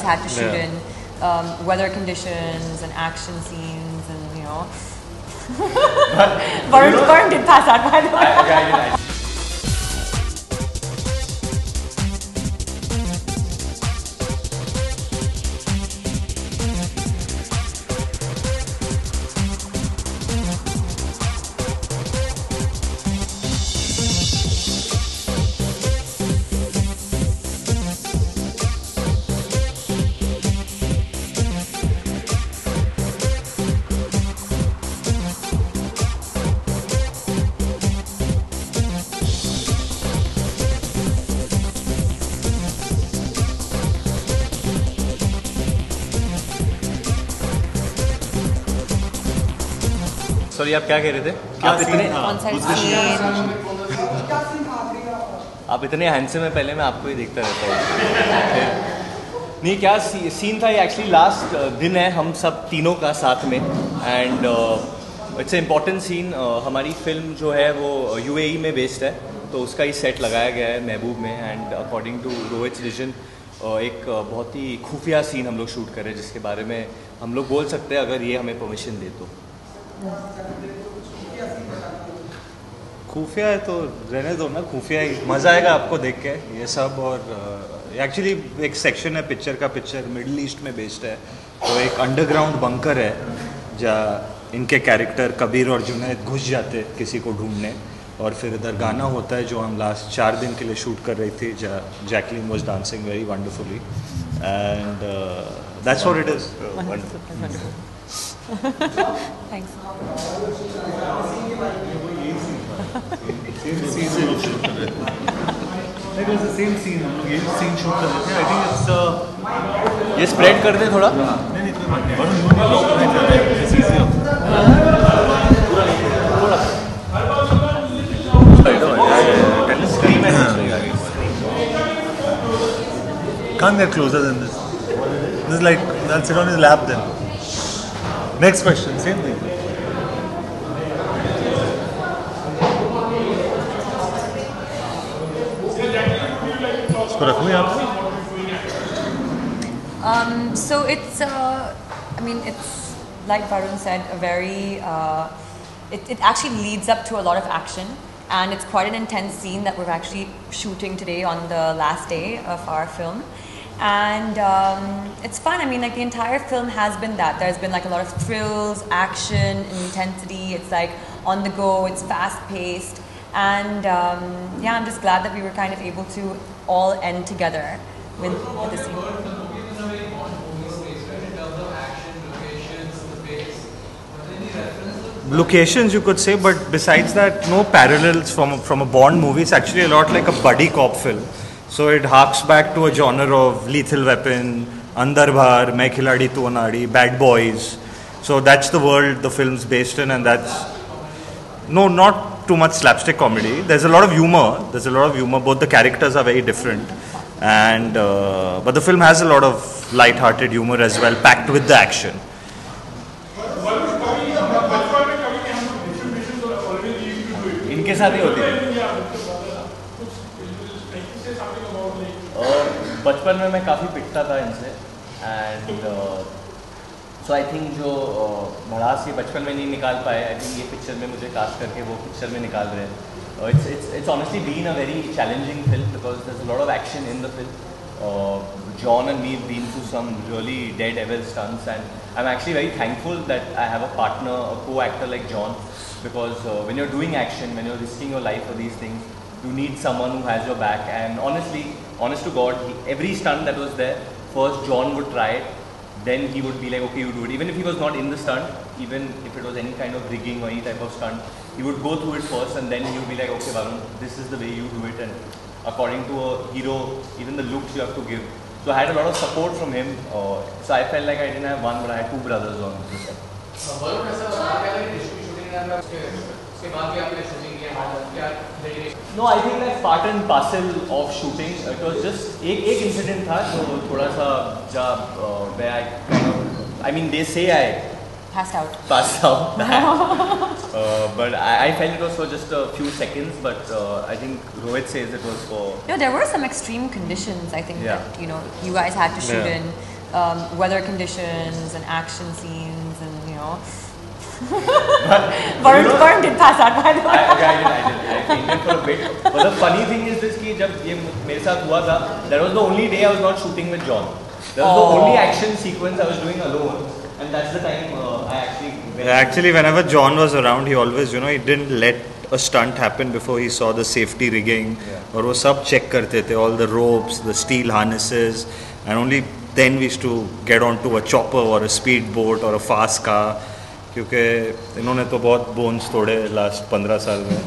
had to shoot in, weather conditions and action scenes, and you know. Varun did pass out, by the way. Sorry, आप क्या कह रहे थे? आप इतने हैंडसम है, पहले मैं आपको ही देखता रहता हूँ। नहीं, क्या सीन था ये? एक्चुअली लास्ट दिन है हम सब तीनों का साथ में, and it's a important scene. हमारी फिल्म जो है वो UAE में बेस्ड है, तो उसका ही सेट लगाया गया है महबूब में, and according to Rohit vision एक बहुत ही खुफिया सीन हम लोग शूट कर रहे हैं, जिसके बारे में हम लोग बोल सकते हैं अगर ये हमें परमिशन दे तो। खुफिया है तो रहने दो ना, खुफिया ही मज़ा आएगा आपको देख के ये सब। और एक्चुअली एक सेक्शन है पिक्चर मिडिल ईस्ट में बेस्ड है, तो एक अंडरग्राउंड बंकर है जहाँ इनके कैरेक्टर कबीर और जुनैद घुस जाते किसी को ढूंढने, और फिर इधर गाना होता है जो हम लास्ट 4 दिन के लिए शूट कर रही थी, जहाँ Jacqueline was dancing very wonderfully, and that's what it is. Thanks. Same scene हम लोग ये सीन शूट कर रहे थे। आई थिंक इट्स ये स्प्रेड कर दे थोड़ा। नहीं कोई बात नहीं, can't get closer than this. This is like, I'll sit on his lap then. Next question, same thing. इसको रखूँ यहाँ पे? So it's, I mean, it's like Varun said, a very, it actually leads up to a lot of action, and it's quite an intense scene that we're actually shooting today on the last day of our film. And it's fun. I mean, like the entire film has been that. There's been like a lot of thrills, action, intensity. It's like on the go, it's fast paced. And yeah, I'm just glad that we were kind of able to all end together with the scene. Locations you could say, but besides that, no parallels from a Bond movie. It's actually a lot like a buddy cop film. So it harks back to a genre of Lethal Weapon, Andar Bhar, Main Khiladi Tu Anadi, Bad Boys. So that's the world the film's based in, and that's not too much slapstick comedy. There's a lot of humor. Both the characters are very different, and but the film has a lot of light-hearted humor as well, packed with the action. इनके साथ ही होती है। बचपन में मैं काफ़ी पिटता था इनसे, एंड सो आई थिंक जो भड़ास ये बचपन में नहीं निकाल पाए, आई थिंक ये पिक्चर में मुझे कास्ट करके वो पिक्चर में निकाल रहे हैं। It's honestly been a very challenging film because there's a lot of action in the film. John and me have been through some really daredevil stunts, and I'm actually very thankful that I have a partner, a co-actor like John, because when you're doing action, when you're risking your life for these things, you need someone who has your back. And honestly, honest to God, every stunt that was there, first John would try it, then he would be like, okay, you do it. Even if he was not in the stunt, even if it was any kind of rigging or any type of stunt, he would go through it first, and then he would be like, okay, Varun, this is the way you do it, and according to a hero, even the looks you have to give. So I had a lot of support from him. So I felt like I didn't have one, but I had 2 brothers on the set. No, I think that's part and parcel of shooting. It was just एक incident था जो थोड़ा सा जब where I kind of, I mean they say I Passed out. But I felt it was for just a few seconds, but I think Rohit says it was for... There were some extreme conditions, I think, that, you guys had to shoot in. weather conditions and action scenes and Varun did pass out by the way. I came in for a bit. But the funny thing is this कि जब ये मेरे साथ हुआ था, that was the only day I was not shooting with John. That was the only action sequence I was doing alone, and that's the time I actually. Actually, whenever John was around, he always, he didn't let a stunt happen before he saw the safety rigging. और वो सब check करते थे, all the ropes, the steel harnesses, and only then we used to get onto a chopper or a speedboat or a fast car. क्योंकि इन्होंने तो बहुत bones तोड़े लास्ट 15 साल में.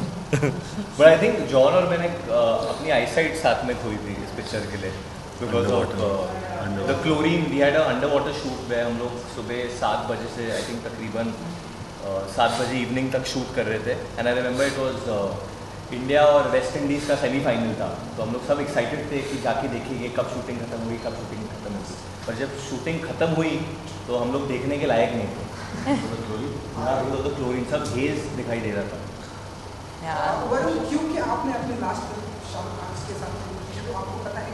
But I think John और मैंने अपनी eyesight साथ में खोई थी इस पिक्चर के लिए because of the chlorine. We had a underwater shoot where हम लोग सुबह 7 बजे से I think तकरीबन 7 बजे इवनिंग तक शूट कर रहे थे. And I remember it was India और वेस्ट इंडीज़ का सेमीफाइनल था, तो हम लोग सब एक्साइटेड थे कि जाके देखेंगे कब शूटिंग खत्म हुई, कब शूटिंग खत्म हुई. पर जब शूटिंग खत्म हुई तो हम लोग देखने के लायक नहीं थे. तो क्लोरीन सब हेज दिखाई दे रहा था. क्योंकि आपने अपने लास्ट शाहरुख खान के साथ तो आपको पता है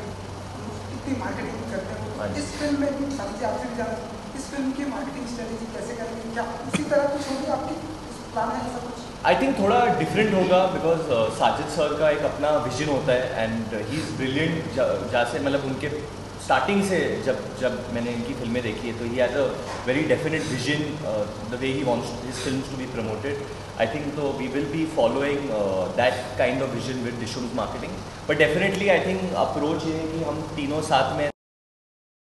कितनी मार्केटिंग करते हैं. इस फिल्म में भी सबसे आपसे भी ज़्यादा इस फिल्म की मार्केटिंग स्ट्रेटेजी कैसे करेंगे, क्या उसी तरह कुछ होगी आपकी प्लान है ऐसा कुछ? आई थिंक थोड़ा डिफरेंट होगा बिकॉज साजिद सर का एक अपना विजन होता है एंड ही इज़ ब्रिलियंट. जैसे मतलब उनके स्टार्टिंग से जब मैंने इनकी फिल्में देखी है तो ही has a very definite vision the way he wants his films to be promoted. I think तो we will be following that kind of vision with Dishoom's marketing. But definitely I think approach ये है कि हम तीनों साथ में